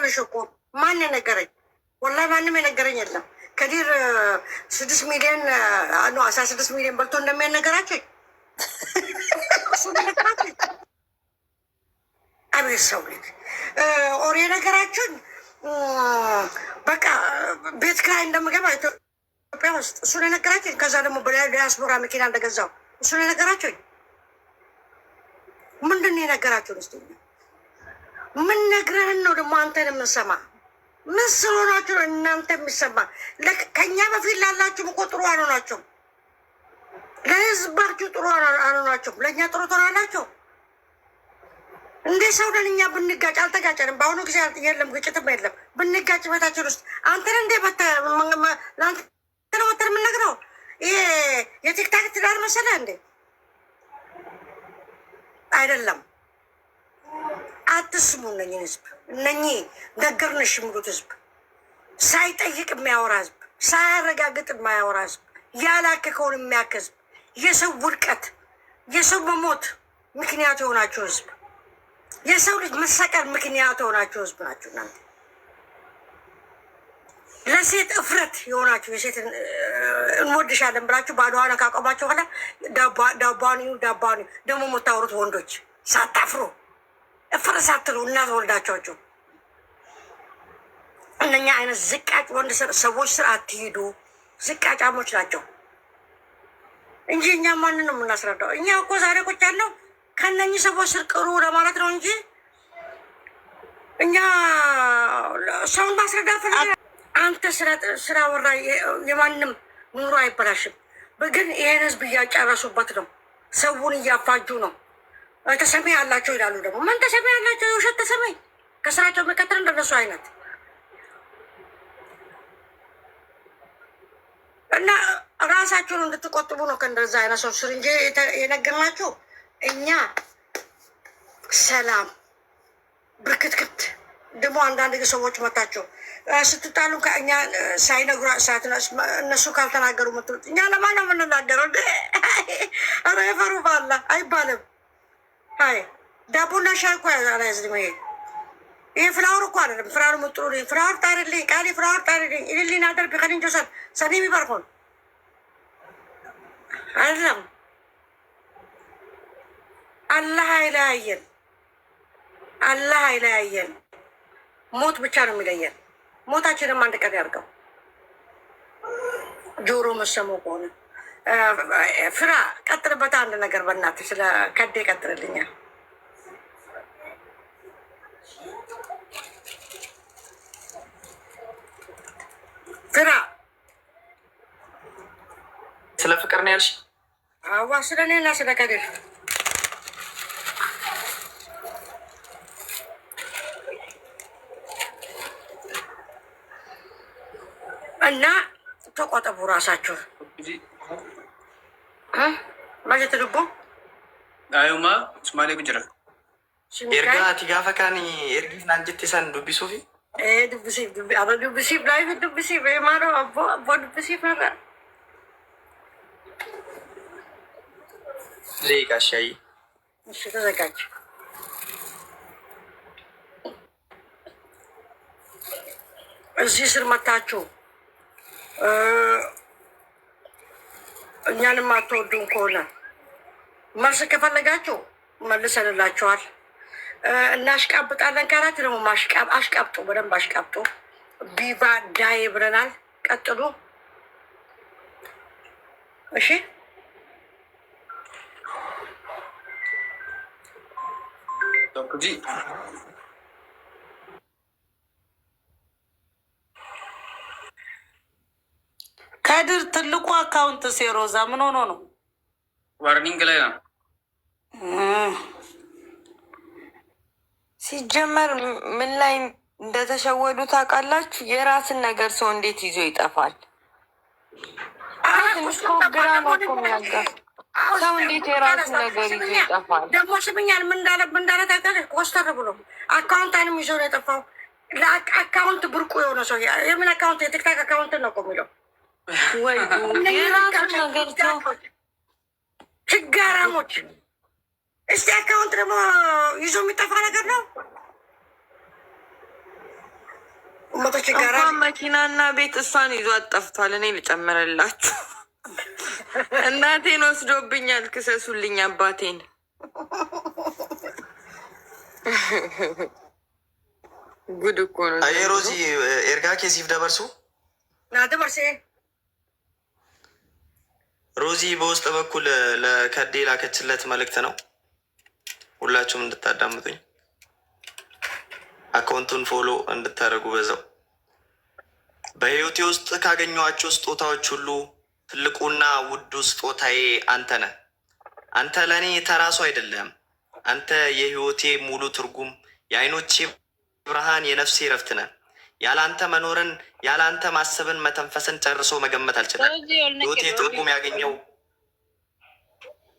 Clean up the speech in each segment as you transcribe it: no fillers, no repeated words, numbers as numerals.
ነሽ እኮ። ማን ነገረኝ? ወላሂ ማንም የነገረኝ የለም። ከዲር 6 ሚሊዮን 16 ሚሊዮን በልቶ እንደሚያነገራቸው አቤት ሰው ልጅ ኦር የነገራችሁን በቃ ቤት ክራይ እንደምገባ ኢትዮጵያ ውስጥ እሱን የነገራችሁኝ። ከዛ ደግሞ በዲያስፖራ መኪና እንደገዛው እሱን የነገራችሁኝ። ምንድን ነው የነገራችሁን? ስ ምን ነግረህን ነው ደግሞ አንተን የምንሰማ? ምን ስለሆናችሁ እናንተ የሚሰማ? ከእኛ በፊት ላላችሁም እኮ ጥሩ አልሆናችሁም። ለህዝባችሁ ጥሩ አልሆናችሁም። ለእኛ ጥሩ ትሆናላችሁ እንዴ? ሰው ነን እኛ። ብንጋጭ አልተጋጨንም። በአሁኑ ጊዜ የለም ግጭትም የለም። ብንጋጭ ቤታችን ውስጥ አንተን እንዴ ለአንተ ነው መተን የምንነግረው? ይሄ የቲክታክ ትዳር መሰለህ እንዴ? አይደለም። አትስሙ እነኝን ህዝብ። እነኚህ ነገርንሽ የሚሉት ህዝብ ሳይጠይቅ የሚያወራ ህዝብ፣ ሳያረጋግጥ የማያወራ ህዝብ፣ ያላከከውን የሚያክ ህዝብ፣ የሰው ውድቀት የሰው መሞት ምክንያት የሆናችሁ ህዝብ፣ የሰው ልጅ መሰቀል ምክንያት የሆናችሁ ህዝብ ናችሁ እናንተ። ለሴት እፍረት የሆናችሁ የሴት እንወድሻለን ብላችሁ ባዶዋን ካቆማችሁ በኋላ ዳባኒ ደግሞ የምታወሩት ወንዶች ሳታፍሩ እፍረት ሳትሉ እናት ወልዳቸዋቸው እነኛ አይነት ዝቃጭ ወንድ ሰዎች ስር አትሂዱ። ዝቃጫሞች ናቸው እንጂ እኛ ማንን ነው የምናስረዳው? እኛ እኮ ዛሬ ቁጭ ያለው ከነኚህ ሰዎች ስር ቅሩ ለማለት ነው እንጂ እኛ ሰውን ማስረዳ ፈ አንተ ስራ ወራ የማንም ኑሮ አይበላሽም። ግን ይሄን ህዝብ እያጨረሱበት ነው። ሰውን እያፋጁ ነው። ተሰሚ ያላቸው ይላሉ። ደግሞ ምን ተሰሚ ያላቸው? የውሸት ተሰሚ ከስራቸው መቀጠል እንደነሱ አይነት እና ራሳቸውን እንድትቆጥቡ ነው ከእንደዛ አይነት ሰው ስር እንጂ የነገርናቸው እኛ ሰላም ብርክትክት። ደግሞ አንዳንድ ሰዎች መታቸው ስትጣሉ ከእኛ ሳይነግሩ እነሱ ካልተናገሩ ምትሉት እኛ ለማን ነው የምንናገረው? ኧረ የፈሩ ባላ አይባልም። አይ ዳቦና ሻይ እኮ አላያዝንም። ይሄ ፍላወር እኮ አይደለም። ፍራሩ ምጥሩ ፍራወር ታርልኝ ቃሊ ፍራወር ታርልኝ ኢልሊና ደርብ ከንጆሰን ሰኒሚ በርኮን አይደለም። አላህ አይለያየን። አላህ አይለያየን። ሞት ብቻ ነው የሚለየን። ሞታችንም አንድ ቀን ያርገው። ጆሮ መሰሙ ከሆነ ፍራ ቀጥልበት። አንድ ነገር በእናትህ ስለ ከዴ ቀጥልልኛል። ፍራ ስለ ፍቅር ነው ያልሽ? አዋ ስለ እኔና ስለ ከዴር እና ተቆጠቡ ራሳችሁ ማለት ልቦ አዩማ ስማሌ ጉጅራ ኤርጋ ቲጋፈ ካኒ ኤርጊፍ ናንጀት ሰን ዱቢሱፊ ዱብሲፍ ላይ ዱብሲፍ ማሮ አቦ ዱብሲፍ ነረ ሌቃሻይ እሺ ተዘጋጅ። እዚህ ስር መታችሁ እኛንም አትወዱን ከሆነ መልስ ከፈለጋችሁ መልሰንላችኋል። እናሽቃብጣለን ካላችሁ ደግሞ አሽቃብጡ፣ በደንብ አሽቃብጡ። ቢቫ ዳይ ብለናል። ቀጥሉ እሺ። ከድር ትልቁ አካውንት ሴሮዛ ምን ሆኖ ነው? ዋርኒንግ ላይ ነው ሲጀመር። ምን ላይ እንደተሸወዱ ታውቃላችሁ? የራስን ነገር ሰው እንዴት ይዞ ይጠፋል? ግራ ነው እኮ የሚያጋ ሰው እንዴት የራስን ነገር ይዞ ይጠፋል? ደግሞ ስምኛል ምን እንዳለ ታውቃለች? ኮስተር ብሎ አካውንታንም ይዞ ነው የጠፋው። ለአካውንት ብርቁ የሆነ ሰው የምን አካውንት? የቲክታክ አካውንት ነው እኮ የሚለው። ወይ የራሱን ነገር ሰው ችጋራሞች። እስቲ አካውንት ደግሞ ይዞ የሚጠፋ ነገር ነው። እንኳን መኪናና ቤት እሷን ይዟት ጠፍቷል። እኔ ልጨምርላችሁ፣ እናቴን ወስዶብኛል። ክሰሱልኝ አባቴን። ጉድ እኮ ነው። ሮዚ ኤርጋ ኬሲፍ ደበርሱ ናደበርሴ ሮዚ በውስጥ በኩል ለከዴ ላከችለት መልእክት ነው። ሁላችሁም እንድታዳምጡኝ አካውንቱን ፎሎ እንድታደርጉ በዛው። በህይወቴ ውስጥ ካገኘኋቸው ስጦታዎች ሁሉ ትልቁና ውዱ ስጦታዬ አንተ ነህ። አንተ ለእኔ ተራሱ አይደለም። አንተ የህይወቴ ሙሉ ትርጉም፣ የአይኖቼ ብርሃን፣ የነፍሴ ረፍት ነህ። ያለ አንተ መኖርን፣ ያለ አንተ ማሰብን፣ መተንፈስን ጨርሶ መገመት አልችልም።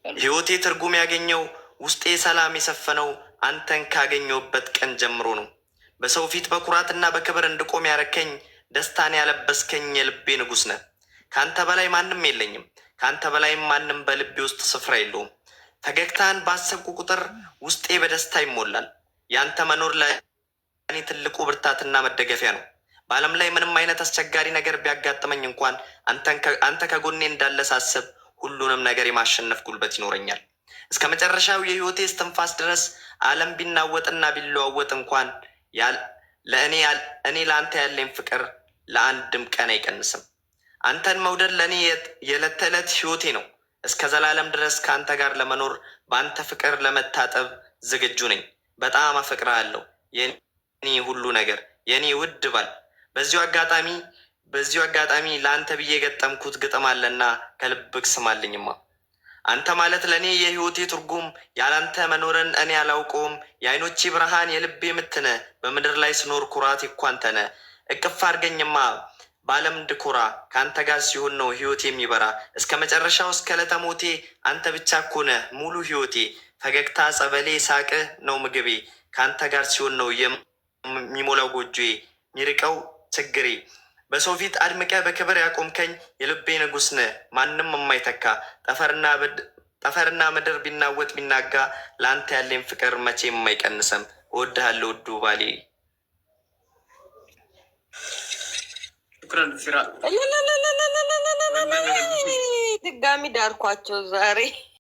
ህይወቴ ትርጉም ያገኘው ውስጤ ሰላም የሰፈነው አንተን ካገኘሁበት ቀን ጀምሮ ነው። በሰው ፊት በኩራትና በክብር እንድቆም ያረከኝ፣ ደስታን ያለበስከኝ የልቤ ንጉሥ ነህ። ከአንተ በላይ ማንም የለኝም። ከአንተ በላይም ማንም በልቤ ውስጥ ስፍራ የለውም። ፈገግታን ባሰብኩ ቁጥር ውስጤ በደስታ ይሞላል። የአንተ መኖር ለእኔ ትልቁ ብርታትና መደገፊያ ነው። በዓለም ላይ ምንም አይነት አስቸጋሪ ነገር ቢያጋጥመኝ እንኳን አንተ ከጎኔ እንዳለ ሳስብ ሁሉንም ነገር የማሸነፍ ጉልበት ይኖረኛል። እስከ መጨረሻው የህይወቴ እስትንፋስ ድረስ ዓለም ቢናወጥና ቢለዋወጥ እንኳን እኔ ለአንተ ያለኝ ፍቅር ለአንድም ቀን አይቀንስም። አንተን መውደድ ለእኔ የዕለት ተዕለት ህይወቴ ነው። እስከ ዘላለም ድረስ ከአንተ ጋር ለመኖር በአንተ ፍቅር ለመታጠብ ዝግጁ ነኝ። በጣም አፈቅርሃለሁ የኔ ሁሉ ነገር፣ የኔ ውድ ባል። በዚሁ አጋጣሚ ለአንተ ብዬ የገጠምኩት ግጥም አለና ከልብክ ስማልኝማ። አንተ ማለት ለእኔ የህይወቴ ትርጉም፣ ያላንተ መኖርን እኔ አላውቀውም። የአይኖቼ ብርሃን፣ የልቤ ምትነ፣ በምድር ላይ ስኖር ኩራት እኮ አንተ ነህ። እቅፍ አድርገኝማ በዓለም እንድኮራ፣ ከአንተ ጋር ሲሆን ነው ህይወቴ የሚበራ። እስከ መጨረሻው እስከ ዕለተ ሞቴ አንተ ብቻ እኮ ነህ ሙሉ ህይወቴ። ፈገግታ፣ ጸበሌ፣ ሳቅህ ነው ምግቤ። ከአንተ ጋር ሲሆን ነው የሚሞላው ጎጆዬ፣ የሚርቀው ችግሬ። በሰው ፊት አድምቀህ በክብር ያቆምከኝ የልቤ ንጉሥ ነህ ማንም የማይተካ። ጠፈርና ምድር ቢናወጥ ቢናጋ ለአንተ ያለኝ ፍቅር መቼም የማይቀንሰም። እወድሃለሁ ውዱ ባሌ። ድጋሚ ዳርኳቸው ዛሬ።